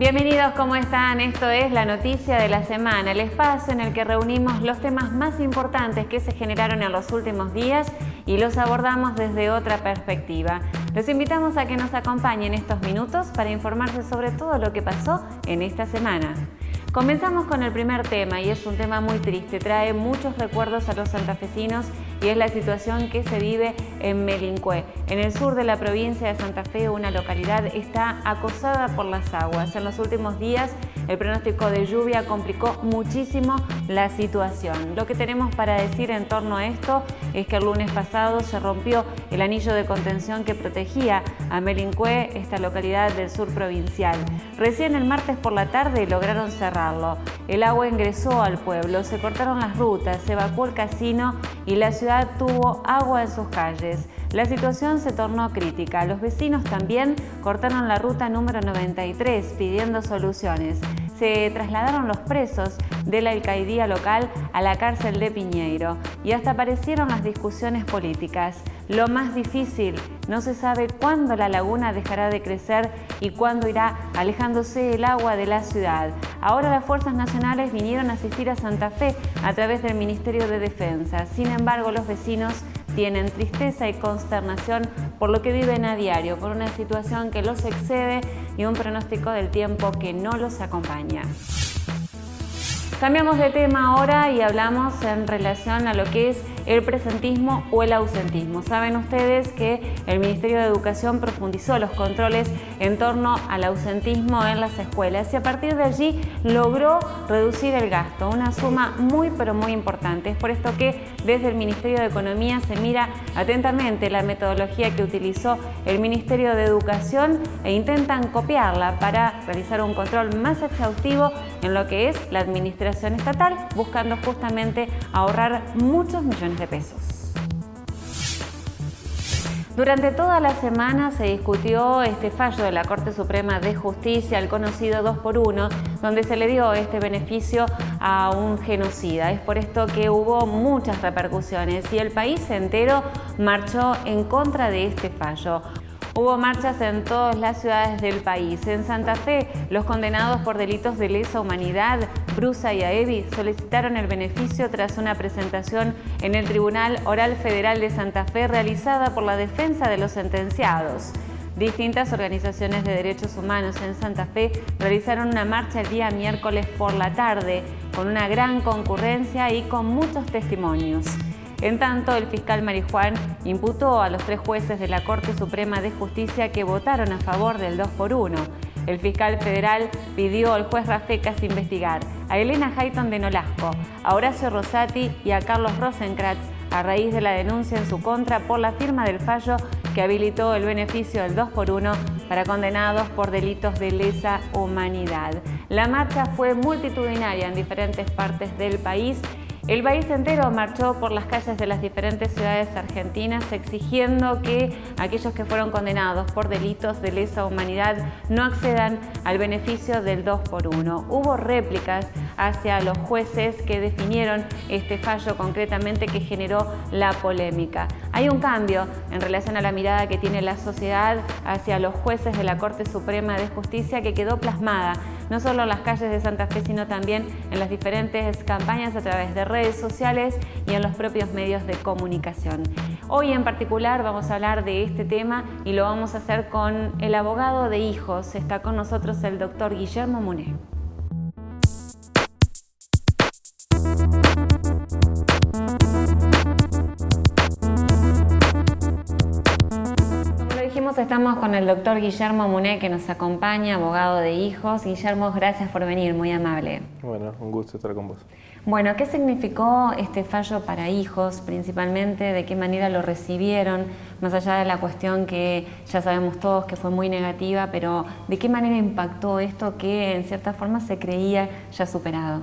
Bienvenidos, ¿cómo están? Esto es La Noticia de la Semana, el espacio en el que reunimos los temas más importantes que se generaron en los últimos días y los abordamos desde otra perspectiva. Los invitamos a que nos acompañen estos minutos para informarse sobre todo lo que pasó en esta semana. Comenzamos con el primer tema y es un tema muy triste, trae muchos recuerdos a los santafesinos y es la situación que se vive en Melincue. En el sur de la provincia de Santa Fe, una localidad está acosada por las aguas. En los últimos días, el pronóstico de lluvia complicó muchísimo la situación. Lo que tenemos para decir en torno a esto es que el lunes pasado se rompió el anillo de contención que protegía a Melincue, esta localidad del sur provincial. Recién el martes por la tarde lograron cerrarlo. El agua ingresó al pueblo, se cortaron las rutas, se evacuó el casino y la ciudad tuvo agua en sus calles. La situación se tornó crítica. Los vecinos también cortaron la ruta número 93 pidiendo soluciones. Se trasladaron los presos de la alcaldía local a la cárcel de Piñeiro y hasta aparecieron las discusiones políticas. Lo más difícil, no se sabe cuándo la laguna dejará de crecer y cuándo irá alejándose el agua de la ciudad. Ahora las fuerzas nacionales vinieron a asistir a Santa Fe a través del Ministerio de Defensa. Sin embargo, los vecinos tienen tristeza y consternación por lo que viven a diario, por una situación que los excede y un pronóstico del tiempo que no los acompaña. Cambiamos de tema ahora y hablamos en relación a lo que es el presentismo o el ausentismo. Saben ustedes que el Ministerio de Educación profundizó los controles en torno al ausentismo en las escuelas y a partir de allí logró reducir el gasto, una suma muy pero muy importante. Es por esto que desde el Ministerio de Economía se mira atentamente la metodología que utilizó el Ministerio de Educación e intentan copiarla para realizar un control más exhaustivo en lo que es la administración estatal, buscando justamente ahorrar muchos millones de pesos. Durante toda la semana se discutió este fallo de la Corte Suprema de Justicia, el conocido 2x1, donde se le dio este beneficio a un genocida. Es por esto que hubo muchas repercusiones y el país entero marchó en contra de este fallo. Hubo marchas en todas las ciudades del país. En Santa Fe, los condenados por delitos de lesa humanidad, Brusa y Aevi, solicitaron el beneficio tras una presentación en el Tribunal Oral Federal de Santa Fe realizada por la defensa de los sentenciados. Distintas organizaciones de derechos humanos en Santa Fe realizaron una marcha el día miércoles por la tarde, con una gran concurrencia y con muchos testimonios. En tanto, el fiscal Marijuán imputó a los 3 jueces de la Corte Suprema de Justicia que votaron a favor del 2x1. El fiscal federal pidió al juez Rafecas investigar a Elena Hayton de Nolasco, a Horacio Rosati y a Carlos Rosenkrantz a raíz de la denuncia en su contra por la firma del fallo que habilitó el beneficio del 2x1 para condenados por delitos de lesa humanidad. La marcha fue multitudinaria en diferentes partes del país. El país entero marchó por las calles de las diferentes ciudades argentinas exigiendo que aquellos que fueron condenados por delitos de lesa humanidad no accedan al beneficio del 2x1. Hubo réplicas hacia los jueces que definieron este fallo concretamente que generó la polémica. Hay un cambio en relación a la mirada que tiene la sociedad hacia los jueces de la Corte Suprema de Justicia que quedó plasmada no solo en las calles de Santa Fe, sino también en las diferentes campañas a través de redes sociales y en los propios medios de comunicación. Hoy en particular vamos a hablar de este tema y lo vamos a hacer con el abogado de hijos. Está con nosotros el doctor Guillermo Muné. Estamos con el doctor Guillermo Muné que nos acompaña, abogado de hijos. Guillermo, gracias por venir, muy amable. Bueno, un gusto estar con vos. Bueno, ¿qué significó este fallo para hijos principalmente? ¿De qué manera lo recibieron? Más allá de la cuestión que ya sabemos todos que fue muy negativa, pero ¿de qué manera impactó esto que en cierta forma se creía ya superado?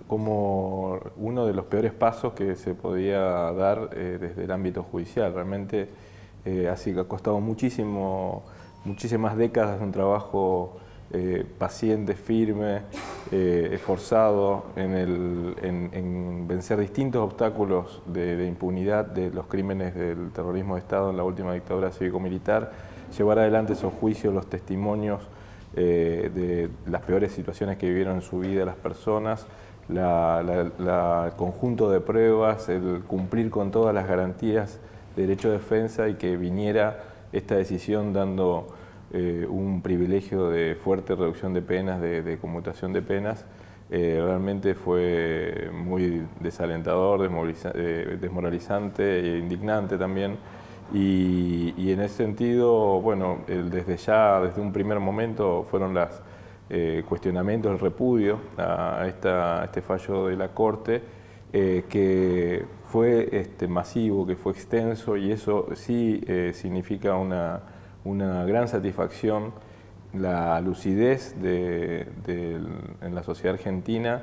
Como uno de los peores pasos que se podía dar desde el ámbito judicial. Realmente así que ha costado muchísimas décadas de un trabajo paciente, firme, esforzado en vencer distintos obstáculos de impunidad de los crímenes del terrorismo de Estado en la última dictadura cívico-militar, llevar adelante esos juicios, los testimonios de las peores situaciones que vivieron en su vida las personas, el conjunto de pruebas, el cumplir con todas las garantías de derecho de defensa y que viniera esta decisión dando un privilegio de fuerte reducción de penas, de conmutación de penas, realmente fue muy desalentador, desmoralizante e indignante también. Y en ese sentido, bueno, desde un primer momento fueron los cuestionamientos, el repudio a este fallo de la Corte, que fue masivo, que fue extenso, y eso sí significa una gran satisfacción, la lucidez en la sociedad argentina,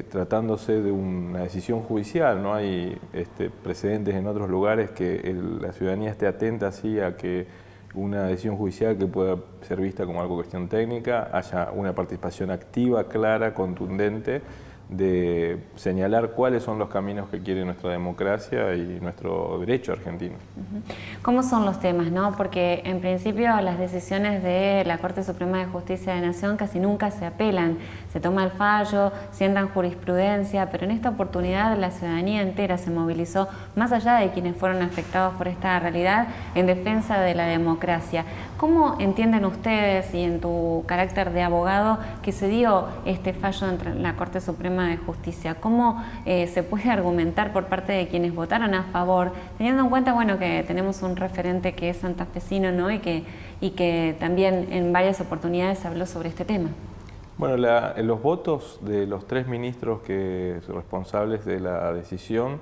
tratándose de una decisión judicial. No hay precedentes en otros lugares que la ciudadanía esté atenta así a que una decisión judicial que pueda ser vista como algo cuestión técnica, haya una participación activa, clara, contundente, de señalar cuáles son los caminos que quiere nuestra democracia y nuestro derecho argentino. ¿Cómo son los temas, no? Porque en principio las decisiones de la Corte Suprema de Justicia de la Nación casi nunca se apelan, se toma el fallo, sientan jurisprudencia, pero en esta oportunidad la ciudadanía entera se movilizó, más allá de quienes fueron afectados por esta realidad, en defensa de la democracia. ¿Cómo entienden ustedes, y en tu carácter de abogado, que se dio este fallo en la Corte Suprema de Justicia? ¿Cómo se puede argumentar por parte de quienes votaron a favor, teniendo en cuenta, bueno, que tenemos un referente que es santafesino, ¿no? y que también en varias oportunidades habló sobre este tema? Bueno, los votos de los 3 ministros que son responsables de la decisión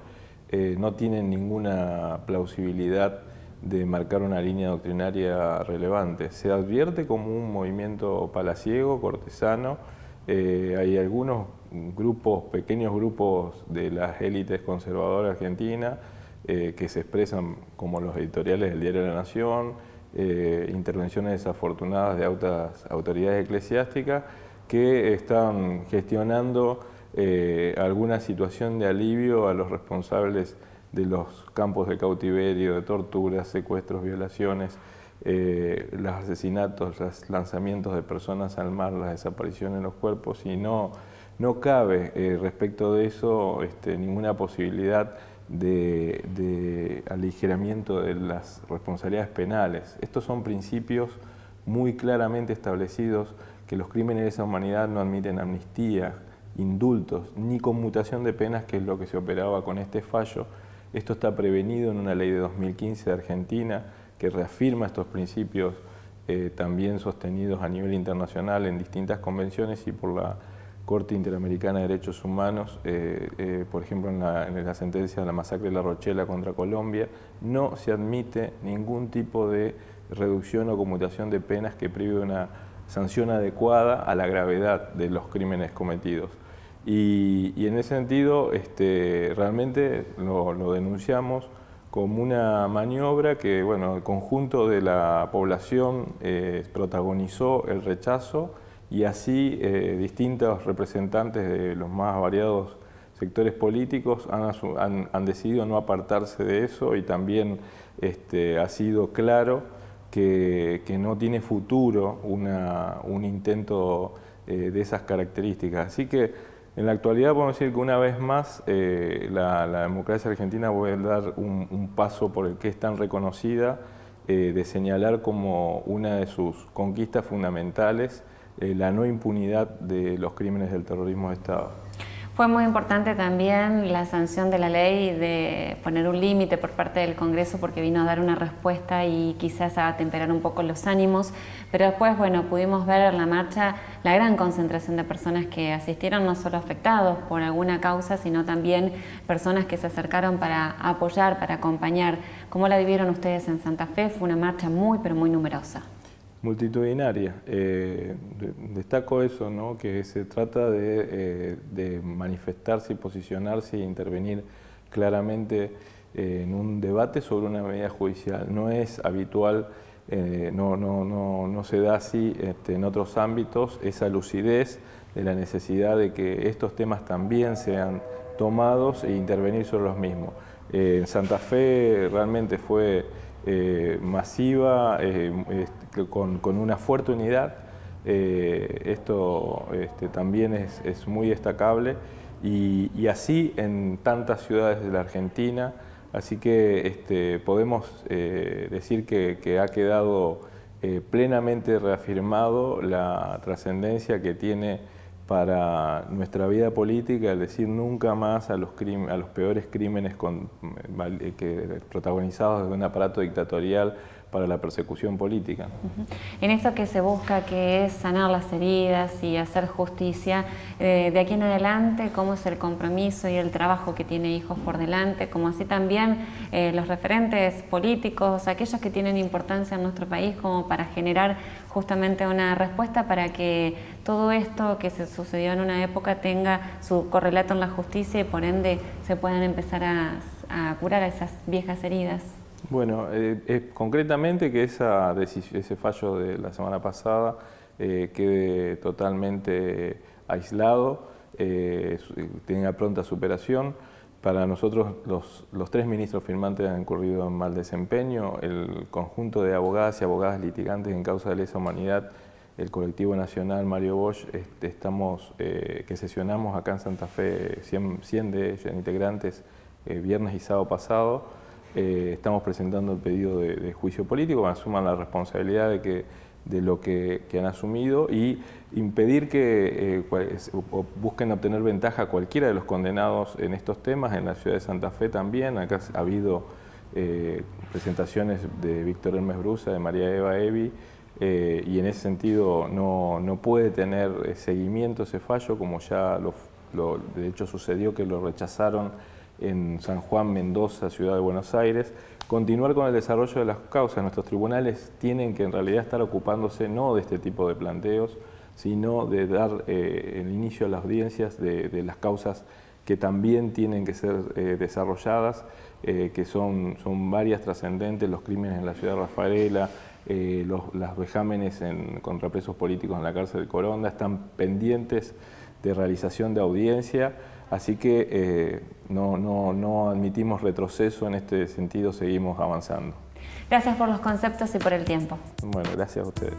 no tienen ninguna plausibilidad de marcar una línea doctrinaria relevante. Se advierte como un movimiento palaciego, cortesano. Hay algunos grupos, pequeños grupos de las élites conservadoras argentinas que se expresan como los editoriales del Diario de la Nación, intervenciones desafortunadas de altas autoridades eclesiásticas que están gestionando alguna situación de alivio a los responsables de los campos de cautiverio, de torturas, secuestros, violaciones, los asesinatos, los lanzamientos de personas al mar, las desapariciones de los cuerpos, y no cabe respecto de eso ninguna posibilidad de aligeramiento de las responsabilidades penales. Estos son principios muy claramente establecidos, que los crímenes de lesa humanidad no admiten amnistía, indultos, ni conmutación de penas, que es lo que se operaba con este fallo. Esto está prevenido en una ley de 2015 de Argentina que reafirma estos principios también sostenidos a nivel internacional en distintas convenciones y por la Corte Interamericana de Derechos Humanos, por ejemplo en la sentencia de la masacre de La Rochela contra Colombia. No se admite ningún tipo de reducción o conmutación de penas que prive de una sanción adecuada a la gravedad de los crímenes cometidos. Y en ese sentido realmente lo denunciamos como una maniobra que, bueno, el conjunto de la población protagonizó el rechazo, y así distintos representantes de los más variados sectores políticos han decidido no apartarse de eso, y también ha sido claro que no tiene futuro un intento de esas características. Así que en la actualidad podemos decir que una vez más la democracia argentina puede dar un paso por el que es tan reconocida, de señalar como una de sus conquistas fundamentales la no impunidad de los crímenes del terrorismo de Estado. Fue muy importante también la sanción de la ley, de poner un límite por parte del Congreso, porque vino a dar una respuesta y quizás a temperar un poco los ánimos, pero después, bueno, pudimos ver en la marcha la gran concentración de personas que asistieron, no solo afectados por alguna causa, sino también personas que se acercaron para apoyar, para acompañar. ¿Cómo la vivieron ustedes en Santa Fe? Fue una marcha muy, pero muy numerosa. Multitudinaria. Destaco eso, ¿no? Que se trata de manifestarse y posicionarse e intervenir claramente en un debate sobre una medida judicial. No es habitual, no se da así en otros ámbitos, esa lucidez de la necesidad de que estos temas también sean tomados e intervenir sobre los mismos. En Santa Fe realmente fue masiva, con una fuerte unidad. Esto también es muy destacable y así en tantas ciudades de la Argentina, así que podemos decir que ha quedado plenamente reafirmado la trascendencia que tiene para nuestra vida política, es decir, nunca más a los peores crímenes protagonizados de un aparato dictatorial para la persecución política. En esto que se busca, que es sanar las heridas y hacer justicia, de aquí en adelante, ¿cómo es el compromiso y el trabajo que tiene Hijos por delante? Como así también los referentes políticos, aquellos que tienen importancia en nuestro país, como para generar justamente una respuesta para que todo esto que se sucedió en una época tenga su correlato en la justicia y por ende se puedan empezar a curar esas viejas heridas. Bueno, concretamente que ese fallo de la semana pasada quede totalmente aislado, tenga pronta superación. Para nosotros los 3 ministros firmantes han incurrido en mal desempeño, el conjunto de abogadas y abogadas litigantes en causa de lesa humanidad, el colectivo nacional Mario Bosch, que sesionamos acá en Santa Fe, 100 de ellos, integrantes, viernes y sábado pasado. Estamos presentando el pedido de juicio político, asuman la responsabilidad de lo que han asumido y impedir que busquen obtener ventaja a cualquiera de los condenados en estos temas. En la ciudad de Santa Fe también, acá ha habido presentaciones de Víctor Hermes Brusa, de María Eva Evi, y en ese sentido no puede tener seguimiento ese fallo, como ya de hecho sucedió que lo rechazaron en San Juan, Mendoza, Ciudad de Buenos Aires. Continuar con el desarrollo de las causas. Nuestros tribunales tienen que en realidad estar ocupándose no de este tipo de planteos, sino de dar el inicio a las audiencias de las causas que también tienen que ser desarrolladas, que son varias trascendentes, los crímenes en la ciudad de Rafaela, los vejámenes con represos políticos en la cárcel de Coronda, están pendientes de realización de audiencia. Así que no admitimos retroceso en este sentido, seguimos avanzando. Gracias por los conceptos y por el tiempo. Bueno, gracias a ustedes.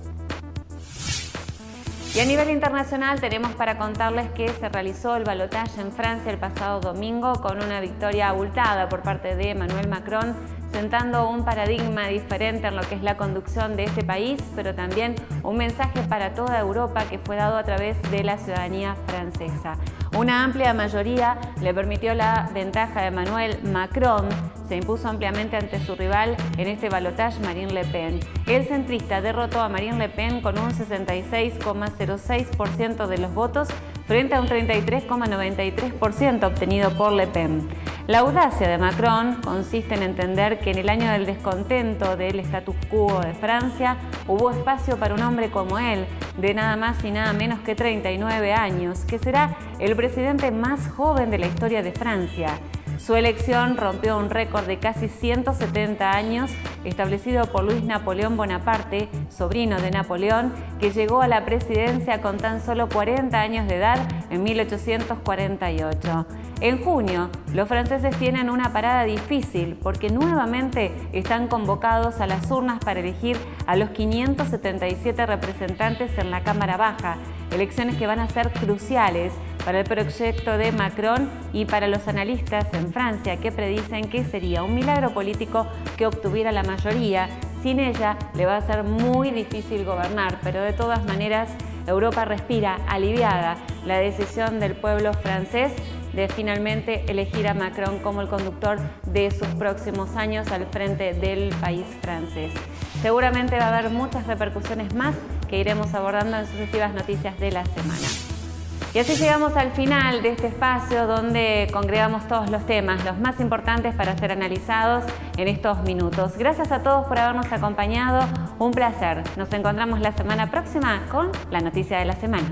Y a nivel internacional tenemos para contarles que se realizó el balotaje en Francia el pasado domingo con una victoria abultada por parte de Emmanuel Macron, sentando un paradigma diferente en lo que es la conducción de este país, pero también un mensaje para toda Europa que fue dado a través de la ciudadanía francesa. Una amplia mayoría le permitió la ventaja de Emmanuel Macron, se impuso ampliamente ante su rival en este balotaje, Marine Le Pen. El centrista derrotó a Marine Le Pen con un 66,06% de los votos frente a un 33,93% obtenido por Le Pen. La audacia de Macron consiste en entender que en el año del descontento del status quo de Francia hubo espacio para un hombre como él, de nada más y nada menos que 39 años, que será el presidente más joven de la historia de Francia. Su elección rompió un récord de casi 170 años establecido por Luis Napoleón Bonaparte, sobrino de Napoleón, que llegó a la presidencia con tan solo 40 años de edad en 1848. En junio, los franceses tienen una parada difícil porque nuevamente están convocados a las urnas para elegir a los 577 representantes en la Cámara Baja, elecciones que van a ser cruciales para el proyecto de Macron y para los analistas en Francia, que predicen que sería un milagro político que obtuviera la mayoría. Sin ella le va a ser muy difícil gobernar, pero de todas maneras Europa respira aliviada la decisión del pueblo francés de finalmente elegir a Macron como el conductor de sus próximos años al frente del país francés. Seguramente va a haber muchas repercusiones más que iremos abordando en sucesivas noticias de la semana. Y así llegamos al final de este espacio donde congregamos todos los temas, los más importantes para ser analizados en estos minutos. Gracias a todos por habernos acompañado, un placer. Nos encontramos la semana próxima con la noticia de la semana.